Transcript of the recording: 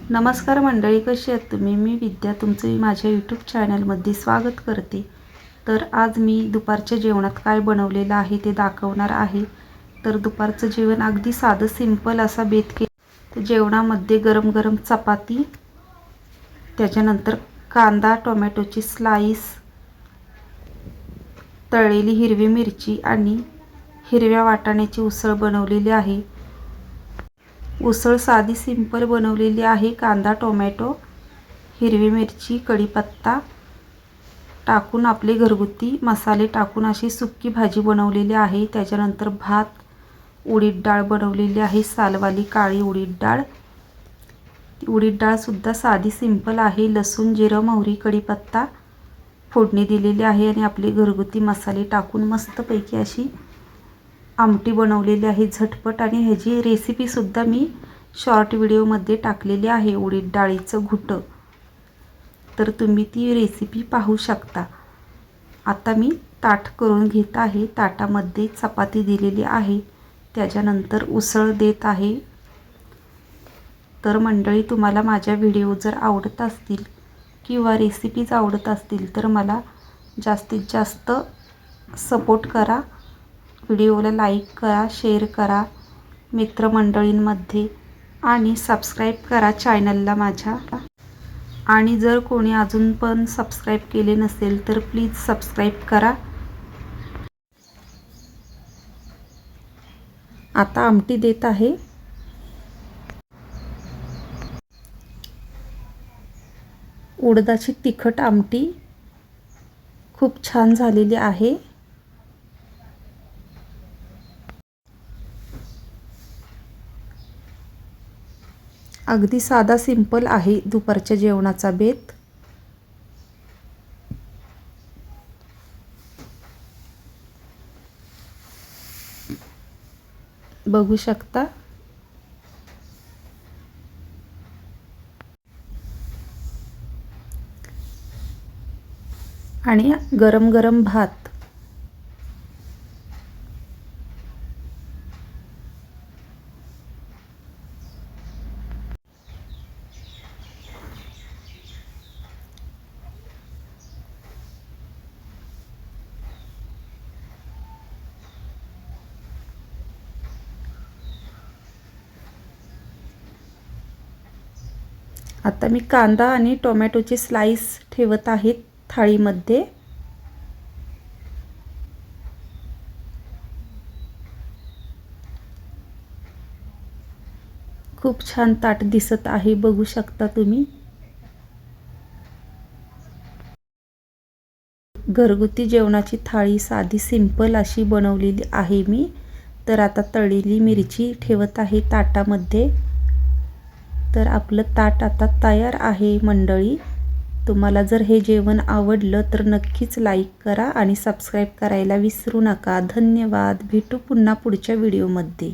नमस्कार मंडळी, कशी आहात तुम्ही? मी विद्या तुमचे माझ्या यूट्यूब चॅनलमध्ये स्वागत करते। तर आज मी दुपारच्या जेवणात काय बनवलेलं आहे ते दाखवणार आहे। तर दुपारचं जेवण अगदी साधं सिंपल असा बेत केला। जेवणामध्ये गरम गरम चपाती, त्याच्यानंतर कांदा टोमॅटोची स्लाइस, तळलेली हिरवी मिरची आणि हिरव्या वाटाण्याची उसळ बनवलेली आहे। उसळ साधी सिंपल बनवलेली आहे। कांदा टोमॅटो हिरवी मिरची कढीपत्ता टाकून आपले घरगुती मसाले टाकून अशी सुक्की भाजी बनवलेली आहे। त्याच्यानंतर भात, उडीद डाळ बनवलेली आहे, सालवाली काळी उडीद डाळ। उडीद डाळ सुद्धा साधी सिंपल आहे। लसूण जिरं मोहरी कढीपत्ता फोडणी दिलेली आहे आणि आपले घरगुती मसाले टाकून मस्तपैकी अशी आमटी बनवलेली आहे झटपट। आणि ह्याची रेसिपी सुद्धा मी शॉर्ट व्हिडिओमध्ये टाकलेली आहे, उडीद डाळीचं घुटं, तर तुम्ही ती रेसिपी पाहू शकता। आता मी ताट करून घेत आहे। ताटामध्ये चपाती दिलेली आहे, त्याच्यानंतर उसळ देत आहे। तर मंडळी, तुम्हाला माझ्या व्हिडिओ जर आवडत असतील किंवा रेसिपीज आवडत असतील तर मला जास्तीत जास्त सपोर्ट करा। व्हिडिओला लाईक करा, शेअर करा मित्रमंडळींमध्ये आणि सबस्क्राईब करा चॅनलला माझ्या। आणि जर कोणी अजून पण सबस्क्राईब केले नसेल तर प्लीज सबस्क्राईब करा। आता आमटी देत आहे। उडदाची तिखट आमटी खूप छान झालेली आहे। अगदी साधा सिंपल आहे दुपारच्या जेवणाचा बेत। बघू शकता। आणि गरम गरम भात। आता मी कांदा आणि टोमॅटोचे स्लाइस ठेवत आहे थाळीमध्ये। खूप छान ताट दिसत आहे, बघू शकता तुम्ही। घरगुती जेवणाची थाळी साधी सिंपल अशी बनवलेली आहे मी। तर आता तळलेली मिरची ठेवत आहे ताटामध्ये। तर आपलं ताट आता तयार आहे मंडळी। तुम्हाला जर हे जेवण आवडलं तर नक्कीच लाईक करा आणि सबस्क्राईब करायला विसरू नका। धन्यवाद। भेटू पुन्हा पुढच्या व्हिडिओमध्ये।